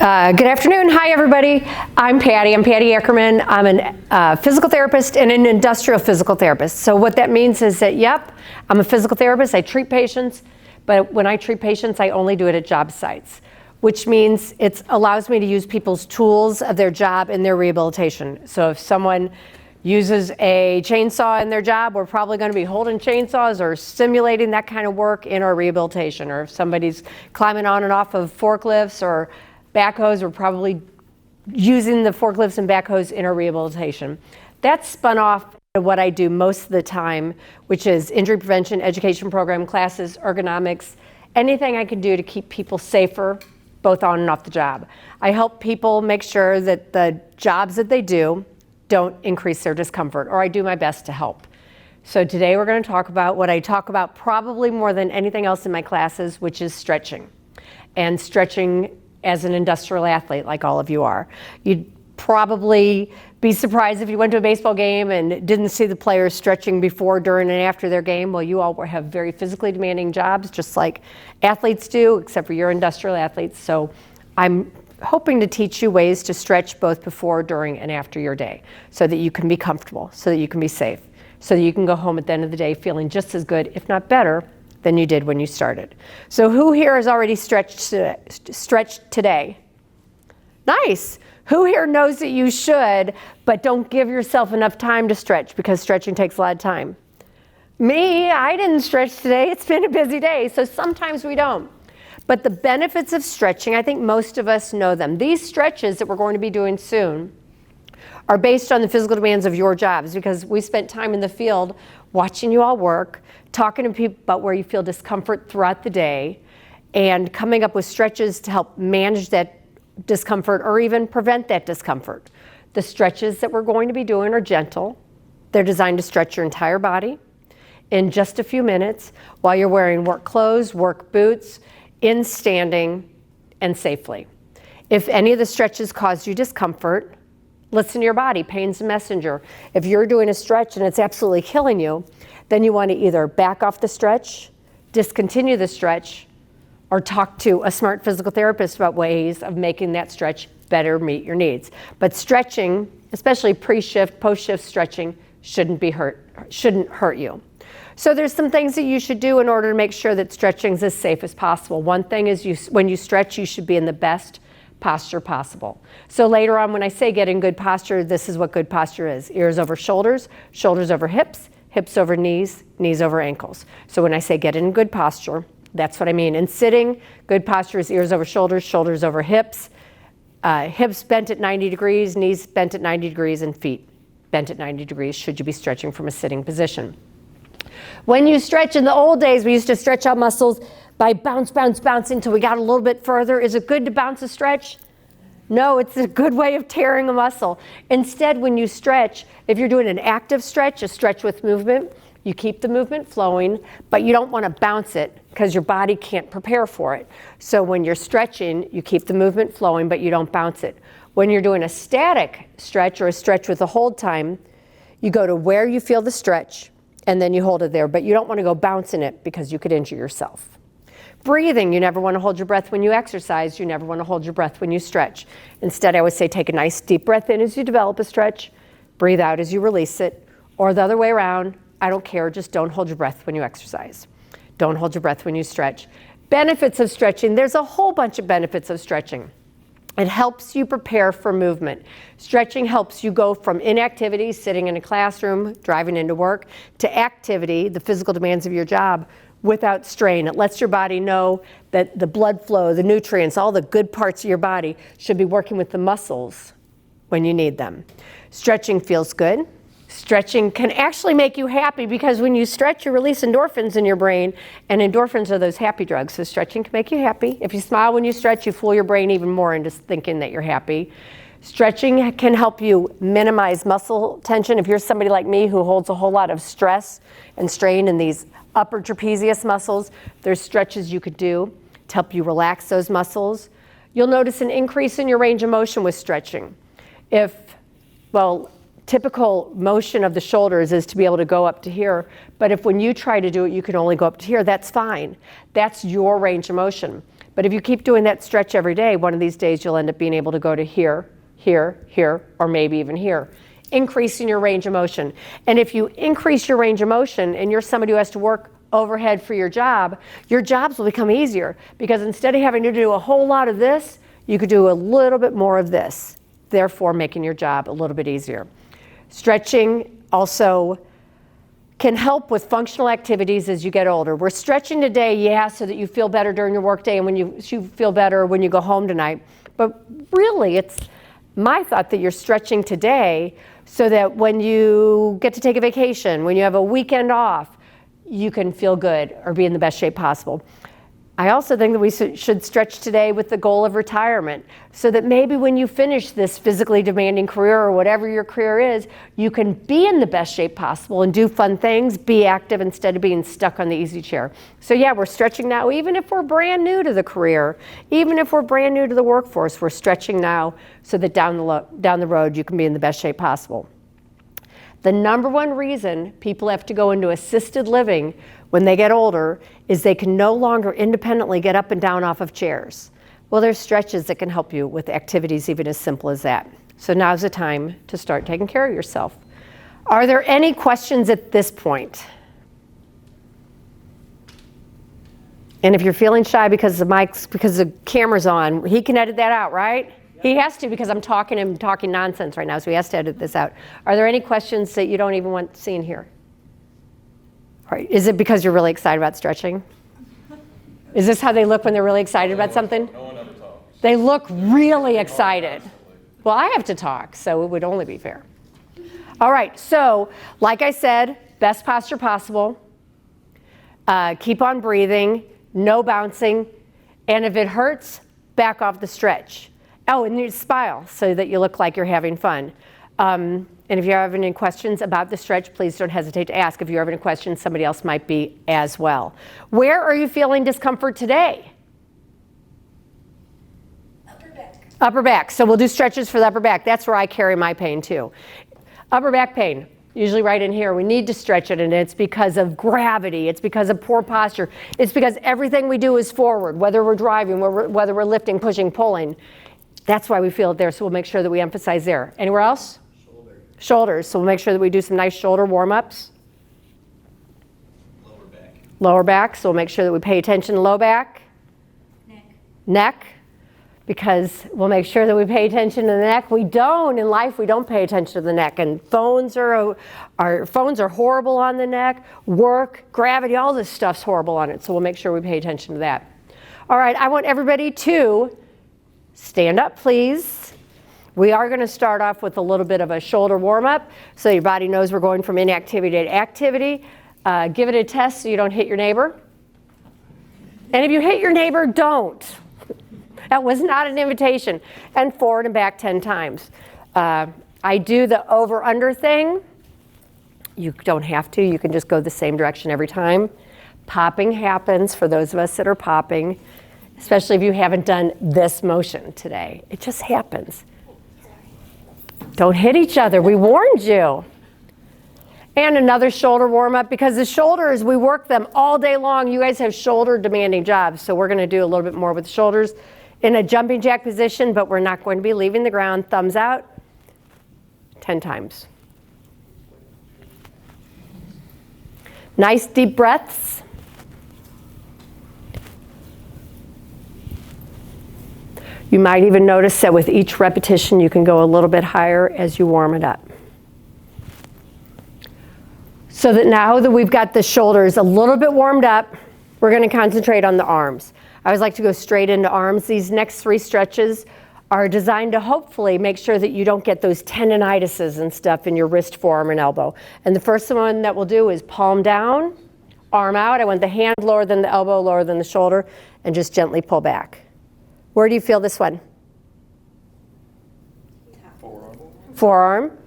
Good afternoon. Hi, everybody. I'm Patty Ackerman. I'm a physical therapist and an industrial physical therapist. So what that means is that, yep, I'm a physical therapist. I treat patients, but when I treat patients, I only do it at job sites, which means it allows me to use people's tools of their job in their rehabilitation. So if someone uses a chainsaw in their job, we're probably going to be holding chainsaws or simulating that kind of work in our rehabilitation. Or if somebody's climbing on and off of forklifts or backhoes, we're probably using the forklifts and backhoes in our rehabilitation. That's spun off to what I do most of the time, which is injury prevention, education program, classes, ergonomics, anything I can do to keep people safer, both on and off the job. I help people make sure that the jobs that they do don't increase their discomfort, or I do my best to help. So today we're going to talk about what I talk about probably more than anything else in my classes, which is stretching. And stretching as an industrial athlete, like all of you are. You'd probably be surprised if you went to a baseball game and didn't see the players stretching before, during, and after their game. Well, you all have very physically demanding jobs, just like athletes do, except for you're industrial athletes. So I'm hoping to teach you ways to stretch both before, during, and after your day, so that you can be comfortable, so that you can be safe, so that you can go home at the end of the day feeling just as good, if not better, than you did when you started. So who here has already stretched today? Nice. Who here knows that you should, but don't give yourself enough time to stretch, because stretching takes a lot of time? Me, I didn't stretch today. It's been a busy day, so sometimes we don't. But the benefits of stretching, I think most of us know them. These stretches that we're going to be doing soon are based on the physical demands of your jobs, because we spent time in the field watching you all work, talking to people about where you feel discomfort throughout the day, and coming up with stretches to help manage that discomfort or even prevent that discomfort. The stretches that we're going to be doing are gentle. They're designed to stretch your entire body in just a few minutes while you're wearing work clothes, work boots, in standing, and safely. If any of the stretches cause you discomfort, listen to your body. Pain's a messenger. If you're doing a stretch and it's absolutely killing you, then you want to either back off the stretch, discontinue the stretch, or talk to a smart physical therapist about ways of making that stretch better meet your needs. But stretching, especially pre-shift, post-shift stretching, shouldn't hurt you. So there's some things that you should do in order to make sure that stretching is as safe as possible. One thing is when you stretch, you should be in the best posture possible. So later on, when I say get in good posture, this is what good posture is. Ears over shoulders, shoulders over hips, hips over knees, knees over ankles. So when I say get in good posture, that's what I mean. In sitting, good posture is ears over shoulders, shoulders over hips, hips bent at 90 degrees, knees bent at 90 degrees, and feet bent at 90 degrees should you be stretching from a sitting position. When you stretch, in the old days, we used to stretch our muscles by bounce until we got a little bit further. Is it good to bounce a stretch? No, it's a good way of tearing a muscle. Instead, when you stretch, if you're doing an active stretch, a stretch with movement, you keep the movement flowing, but you don't want to bounce it because your body can't prepare for it. So when you're stretching, you keep the movement flowing, but you don't bounce it. When you're doing a static stretch or a stretch with a hold time, you go to where you feel the stretch, and then you hold it there, but you don't want to go bouncing it because you could injure yourself. Breathing, you never want to hold your breath when you exercise. You never want to hold your breath when you stretch. Instead, I would say take a nice deep breath in as you develop a stretch, breathe out as you release it, or the other way around. I don't care, just don't hold your breath when you exercise. Don't hold your breath when you stretch. Benefits of stretching, there's a whole bunch of benefits of stretching. It helps you prepare for movement. Stretching helps you go from inactivity, sitting in a classroom, driving into work, to activity, the physical demands of your job, without strain. It lets your body know that the blood flow, the nutrients, all the good parts of your body should be working with the muscles when you need them. Stretching feels good. Stretching can actually make you happy, because when you stretch, you release endorphins in your brain, and endorphins are those happy drugs. So stretching can make you happy. If you smile when you stretch, you fool your brain even more into thinking that you're happy. Stretching can help you minimize muscle tension. If you're somebody like me who holds a whole lot of stress and strain in these upper trapezius muscles, there's stretches you could do to help you relax those muscles. You'll notice an increase in your range of motion with stretching. Typical motion of the shoulders is to be able to go up to here, but if when you try to do it, you can only go up to here, that's fine. That's your range of motion. But if you keep doing that stretch every day, one of these days you'll end up being able to go to here, here, here, or maybe even here, increasing your range of motion. And if you increase your range of motion and you're somebody who has to work overhead for your jobs will become easier, because instead of having to do a whole lot of this, you could do a little bit more of this, therefore making your job a little bit easier. Stretching also can help with functional activities as you get older. We're stretching today, yeah, so that you feel better during your workday and when you feel better when you go home tonight. But really, it's my thought that you're stretching today so that when you get to take a vacation, when you have a weekend off, you can feel good or be in the best shape possible. I also think that we should stretch today with the goal of retirement, so that maybe when you finish this physically demanding career or whatever your career is, you can be in the best shape possible and do fun things, be active instead of being stuck on the easy chair. So yeah, we're stretching now, even if we're brand new to the career, even if we're brand new to the workforce, we're stretching now so that down the road you can be in the best shape possible. The number one reason people have to go into assisted living when they get older is they can no longer independently get up and down off of chairs. Well, there's stretches that can help you with activities even as simple as that. So now's the time to start taking care of yourself. Are there any questions at this point? And if you're feeling shy because the camera's on, he can edit that out, right? He has to, because I'm talking nonsense right now, so he has to edit this out. Are there any questions that you don't even want seen here? All right. Is it because you're really excited about stretching? Is this how they look when they're really excited about something? No one ever talks. They look really excited. Well, I have to talk, so it would only be fair. All right, so like I said, best posture possible. Keep on breathing, no bouncing, and if it hurts, back off the stretch. Oh, and you smile so that you look like you're having fun. And if you have any questions about the stretch, please don't hesitate to ask. If you have any questions, somebody else might be as well. Where are you feeling discomfort today? Upper back. Upper back. So we'll do stretches for the upper back. That's where I carry my pain too. Upper back pain, usually right in here. We need to stretch it, and it's because of gravity. It's because of poor posture. It's because everything we do is forward, whether we're driving, whether we're lifting, pushing, pulling. That's why we feel it there, so we'll make sure that we emphasize there. Anywhere else? Shoulders. So we'll make sure that we do some nice shoulder warm-ups. Lower back. Lower back, so we'll make sure that we pay attention to low back. Neck. Neck, because we'll make sure that we pay attention to the neck. We don't, in life, we don't pay attention to the neck. And phones are horrible on the neck. Work, gravity, all this stuff's horrible on it. So we'll make sure we pay attention to that. All right, I want everybody to stand up, please. We are going to start off with a little bit of a shoulder warm-up so your body knows we're going from inactivity to activity. Give it a test so you don't hit your neighbor. And if you hit your neighbor, don't. That was not an invitation. And forward and back 10 times. I do the over-under thing. You don't have to. You can just go the same direction every time. Popping happens for those of us that are popping, especially if you haven't done this motion today. It just happens. Don't hit each other. We warned you. And another shoulder warm-up, because the shoulders, we work them all day long. You guys have shoulder demanding jobs, so we're going to do a little bit more with the shoulders in a jumping jack position, but we're not going to be leaving the ground. Thumbs out 10 times. Nice deep breaths. You might even notice that with each repetition, you can go a little bit higher as you warm it up. So that now that we've got the shoulders a little bit warmed up, we're going to concentrate on the arms. I always like to go straight into arms. These next 3 stretches are designed to hopefully make sure that you don't get those tendinitises and stuff in your wrist, forearm, and elbow. And the first one that we'll do is palm down, arm out. I want the hand lower than the elbow, lower than the shoulder, and just gently pull back. Where do you feel this one? Forearm. Forearm,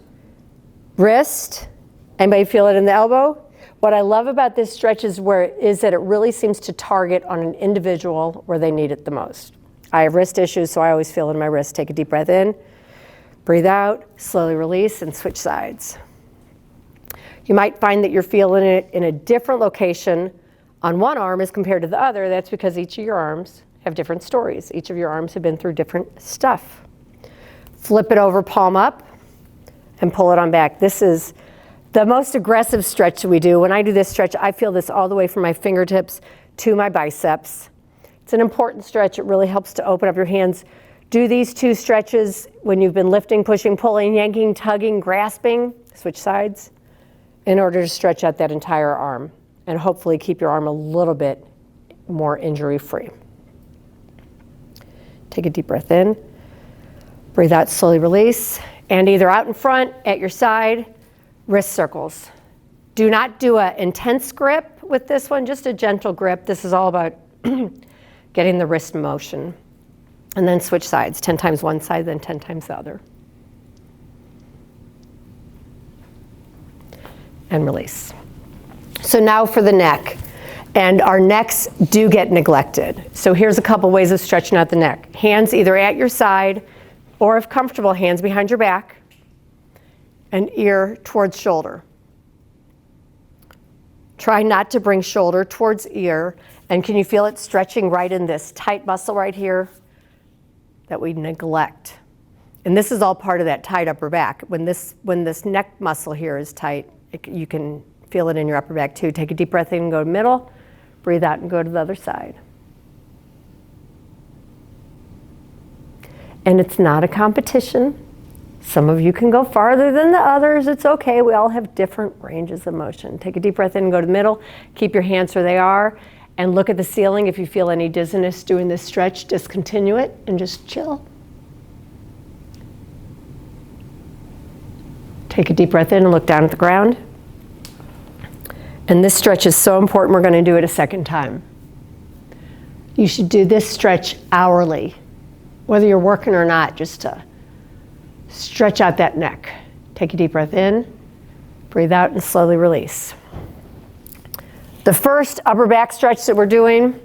wrist. Anybody feel it in the elbow? What I love about this stretch is that it really seems to target on an individual where they need it the most. I have wrist issues, so I always feel it in my wrist. Take a deep breath in, breathe out, slowly release, and switch sides. You might find that you're feeling it in a different location on one arm as compared to the other. That's because each of your arms have different stories. Each of your arms have been through different stuff. Flip it over, palm up, and pull it on back. This is the most aggressive stretch that we do. When I do this stretch, I feel this all the way from my fingertips to my biceps. It's an important stretch. It really helps to open up your hands. Do these two stretches when you've been lifting, pushing, pulling, yanking, tugging, grasping, switch sides, in order to stretch out that entire arm and hopefully keep your arm a little bit more injury-free. Take a deep breath in. Breathe out, slowly release. And either out in front, at your side, wrist circles. Do not do an intense grip with this one, just a gentle grip. This is all about getting the wrist motion. And then switch sides, 10 times one side, then 10 times the other. And release. So now for the neck. And our necks do get neglected. So here's a couple ways of stretching out the neck. Hands either at your side, or if comfortable, hands behind your back, and ear towards shoulder. Try not to bring shoulder towards ear. And can you feel it stretching right in this tight muscle right here that we neglect? And this is all part of that tight upper back. When this neck muscle here is tight, you can feel it in your upper back too. Take a deep breath in and go to middle. Breathe out and go to the other side. And it's not a competition. Some of you can go farther than the others. It's okay. We all have different ranges of motion. Take a deep breath in and go to the middle. Keep your hands where they are. And look at the ceiling. If you feel any dizziness doing this stretch, discontinue it and just chill. Take a deep breath in and look down at the ground. And this stretch is so important, we're going to do it a second time. You should do this stretch hourly, whether you're working or not, just to stretch out that neck. Take a deep breath in, breathe out, and slowly release. The first upper back stretch that we're doing,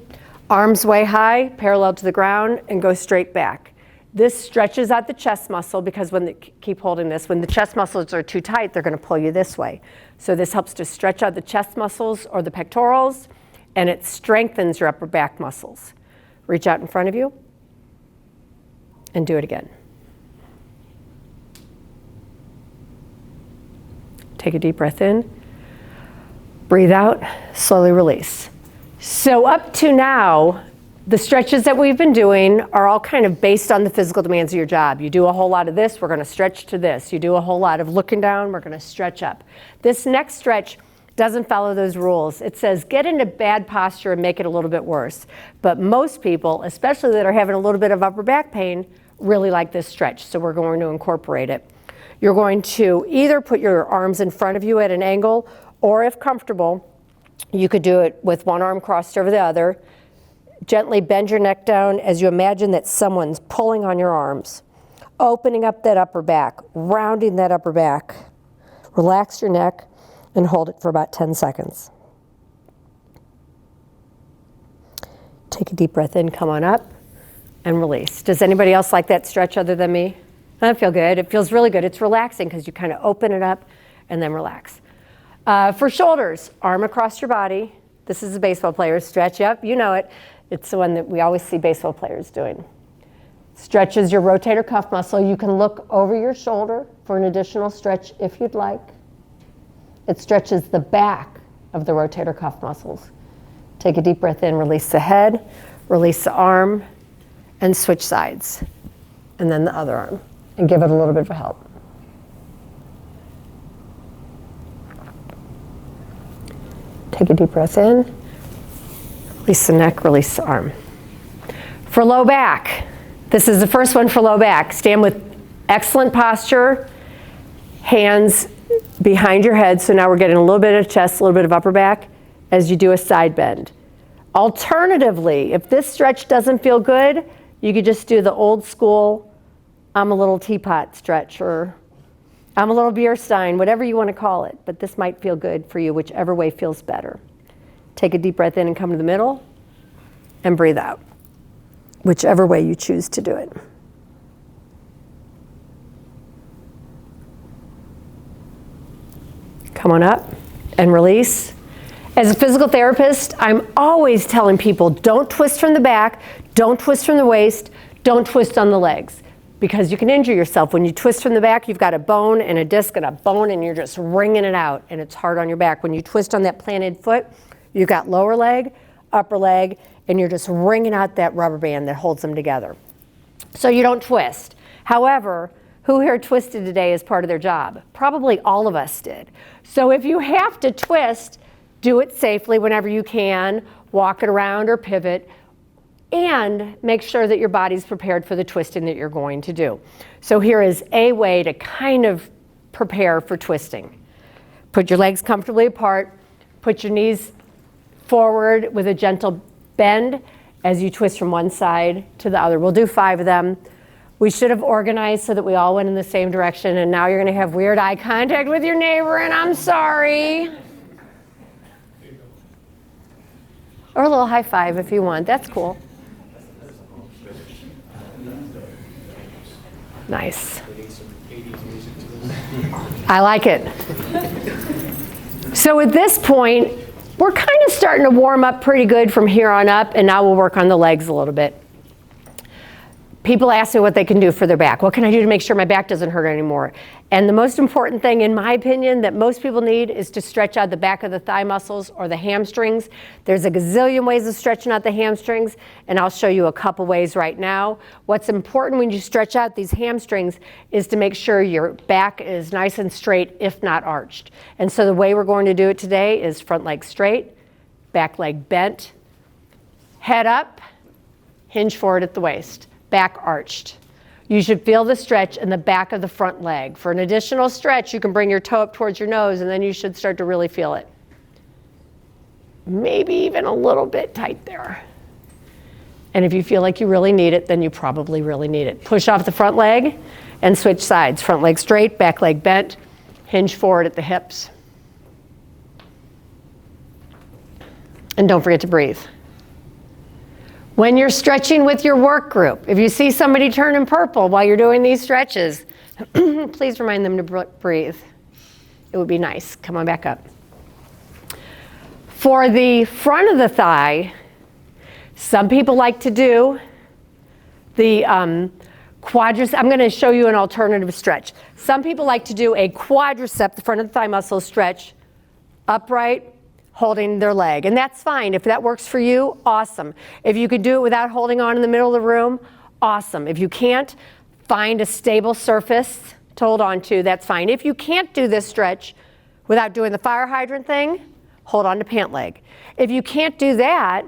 arms way high, parallel to the ground, and go straight back. This stretches out the chest muscle because keep holding this, when the chest muscles are too tight, they're going to pull you this way. So this helps to stretch out the chest muscles or the pectorals, and it strengthens your upper back muscles. Reach out in front of you and do it again. Take a deep breath in. Breathe out, slowly release. So up to now, the stretches that we've been doing are all kind of based on the physical demands of your job. You do a whole lot of this, we're going to stretch to this. You do a whole lot of looking down, we're going to stretch up. This next stretch doesn't follow those rules. It says get into bad posture and make it a little bit worse. But most people, especially that are having a little bit of upper back pain, really like this stretch, so we're going to incorporate it. You're going to either put your arms in front of you at an angle, or if comfortable, you could do it with one arm crossed over the other. Gently bend your neck down as you imagine that someone's pulling on your arms, opening up that upper back, rounding that upper back. Relax your neck and hold it for about 10 seconds. Take a deep breath in, come on up, and release. Does anybody else like that stretch other than me? I feel good. It feels really good. It's relaxing because you kind of open it up and then relax. For shoulders, arm across your body. This is a baseball player's stretch. Yep, you know it. It's the one that we always see baseball players doing. Stretches your rotator cuff muscle. You can look over your shoulder for an additional stretch if you'd like. It stretches the back of the rotator cuff muscles. Take a deep breath in, release the head, release the arm, and switch sides. And then the other arm, and give it a little bit of help. Take a deep breath in. Release the neck, release the arm. For low back, this is the first one for low back. Stand with excellent posture, hands behind your head. So now we're getting a little bit of chest, a little bit of upper back as you do a side bend. Alternatively, if this stretch doesn't feel good, you could just do the old school, I'm a little teapot stretch, or I'm a little beer stein, whatever you want to call it. But this might feel good for you, whichever way feels better. Take a deep breath in and come to the middle, and breathe out, whichever way you choose to do it. Come on up and release. As a physical therapist, I'm always telling people, don't twist from the back, Don't twist from the waist, don't twist on the legs, because you can injure yourself. When you twist from the back, you've got a bone and a disc and a bone, and you're just wringing it out, and it's hard on your back. When you twist on that planted foot, you've got lower leg, upper leg, and you're just wringing out that rubber band that holds them together. So you don't twist. However, who here twisted today as part of their job? Probably all of us did. So if you have to twist, do it safely whenever you can, walk it around or pivot, and make sure that your body's prepared for the twisting that you're going to do. So here is a way to kind of prepare for twisting. Put your legs comfortably apart, put your knees forward with a gentle bend as you twist from one side to the other. We'll do 5 of them. We should have organized so that we all went in the same direction, and now you're gonna have weird eye contact with your neighbor, and I'm sorry. Or a little high five if you want, that's cool. Nice. I like it. So at this point, we're kind of starting to warm up pretty good from here on up, and now we'll work on the legs a little bit. People ask me what they can do for their back. What can I do to make sure my back doesn't hurt anymore? And the most important thing, in my opinion, that most people need is to stretch out the back of the thigh muscles or the hamstrings. There's a gazillion ways of stretching out the hamstrings, and I'll show you a couple ways right now. What's important when you stretch out these hamstrings is to make sure your back is nice and straight, if not arched. And so the way we're going to do it today is front leg straight, back leg bent, head up, hinge forward at the waist. Back arched. You should feel the stretch in the back of the front leg. For an additional stretch, you can bring your toe up towards your nose, and then you should start to really feel it. Maybe even a little bit tight there. And if you feel like you really need it, then you probably really need it. Push off the front leg and switch sides. Front leg straight, back leg bent, hinge forward at the hips. And don't forget to breathe. When you're stretching with your work group, if you see somebody turning purple while you're doing these stretches, please remind them to breathe. It would be nice. Come on back up. For the front of the thigh, some people like to do the quadricep. I'm going to show you an alternative stretch. Some people like to do a quadricep, the front of the thigh muscle stretch, upright, holding their leg, and that's fine. If that works for you, awesome. If you could do it without holding on in the middle of the room, awesome. If you can't, find a stable surface to hold on to, that's fine. If you can't do this stretch without doing the fire hydrant thing, hold on to pant leg. If you can't do that,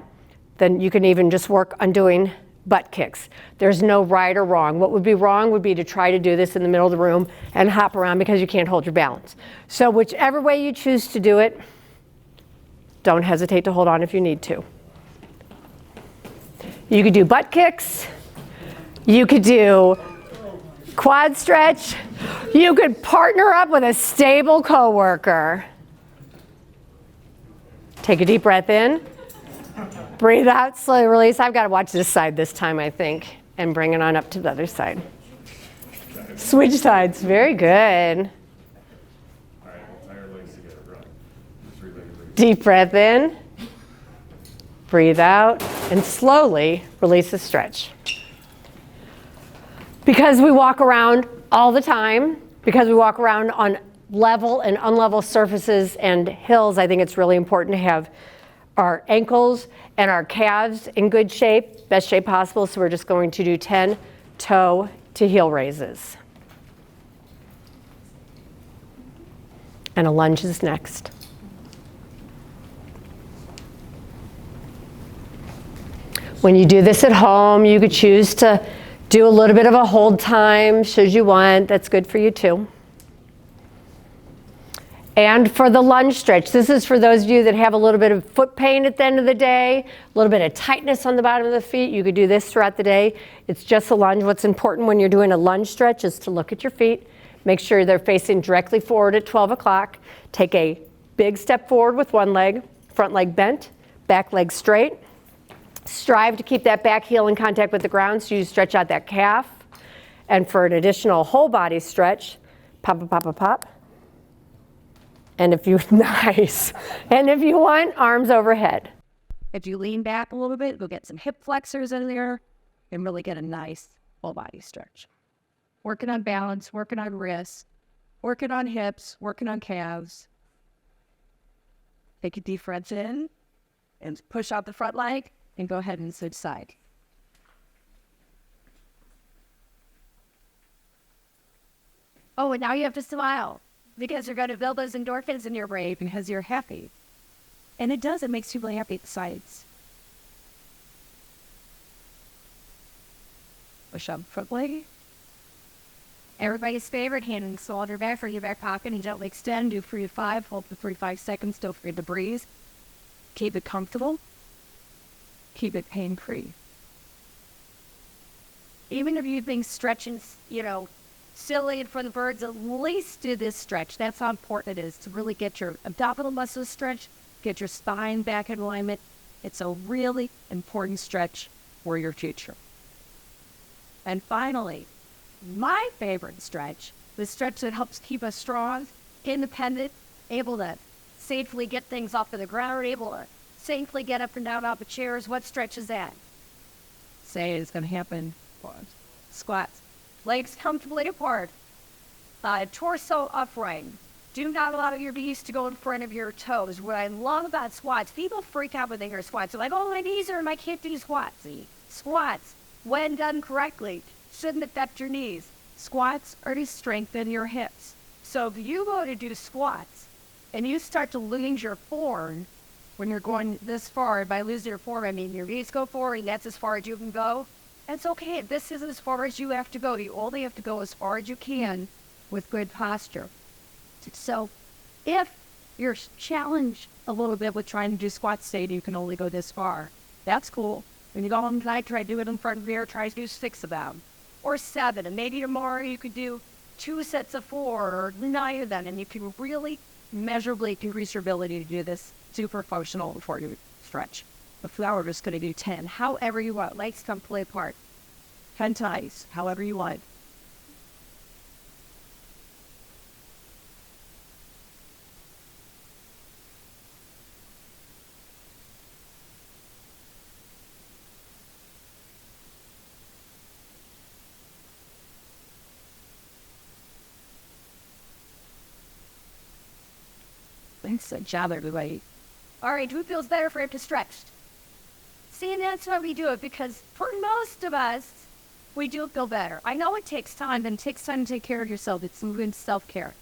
then you can even just work on doing butt kicks. There's no right or wrong. What would be wrong would be to try to do this in the middle of the room and hop around because you can't hold your balance. So whichever way you choose to do it, don't hesitate to hold on if you need to. You could do butt kicks. You could do quad stretch. You could partner up with a stable coworker. Take a deep breath in. Breathe out, slowly release. I've got to watch this side this time, I think, and bring it on up to the other side. Switch sides. Very good. Deep breath in, breathe out, and slowly release the stretch. Because we walk around all the time, because we walk around on level and unlevel surfaces and hills, I think it's really important to have our ankles and our calves in good shape, best shape possible, so we're just going to do 10 toe to heel raises. And a lunge is next. When you do this at home, you could choose to do a little bit of a hold time, should you want. That's good for you too. And for the lunge stretch, this is for those of you that have a little bit of foot pain at the end of the day, a little bit of tightness on the bottom of the feet. You could do this throughout the day. It's just a lunge. What's important when you're doing a lunge stretch is to look at your feet. Make sure they're facing directly forward at 12 o'clock. Take a big step forward with one leg, front leg bent, back leg straight. Strive to keep that back heel in contact with the ground so you stretch out that calf. And for an additional whole body stretch, pop, pop, pop, pop, pop. And if you, nice. And if you want, arms overhead. If you lean back a little bit, go get some hip flexors in there. and really get a nice full body stretch. Working on balance, working on wrists, working on hips, working on calves. Take a deep breath in and push out the front leg and go ahead and switch side. Oh, and now you have to smile because you're going to build those endorphins in your brain because you're happy. And it does, it makes you really happy at the sides. Push up front leg. Everybody's favorite, hand and shoulder back for your back pocket and gently extend. Do 3 to 5, hold for 3 to 5 seconds, don't forget to breathe. Keep it comfortable. Keep it pain-free. Even if you think stretching, silly for the birds, at least do this stretch. That's how important it is to really get your abdominal muscles stretched, get your spine back in alignment. It's a really important stretch for your future. And finally, my favorite stretch, the stretch that helps keep us strong, independent, able to safely get things off of the ground, able to safely get up and down off of chairs. What stretch is that? Say it's going to happen. Squats. Legs comfortably apart. Torso upright. Do not allow your knees to go in front of your toes. What I love about squats, people freak out when they hear squats. They're like, oh, my knees are in, I can't do squats. Squats, when done correctly, shouldn't affect your knees. Squats are to strengthen your hips. So if you go to do squats and you start to lose your form when you're going this far, by losing your form, I mean your knees go forward and that's as far as you can go. That's okay. This isn't as far as you have to go. You only have to go as far as you can with good posture. So if you're challenged a little bit with trying to do squats, say you can only go this far, that's cool. When you go home tonight, try to do it in front of mirror, try to do 6 of them. Or 7, and maybe tomorrow you could do 2 sets of 4 or 9 of them, and you can really measurably increase your ability to do this super functional before you stretch. But now we're just going to do 10, however you want. Legs come play apart. 10 times, however you want. Thanks, good job, everybody. All right, who feels better for it to stretch? See, and that's why we do it, because for most of us, we do feel better. I know it takes time, and it takes time to take care of yourself. It's good self-care.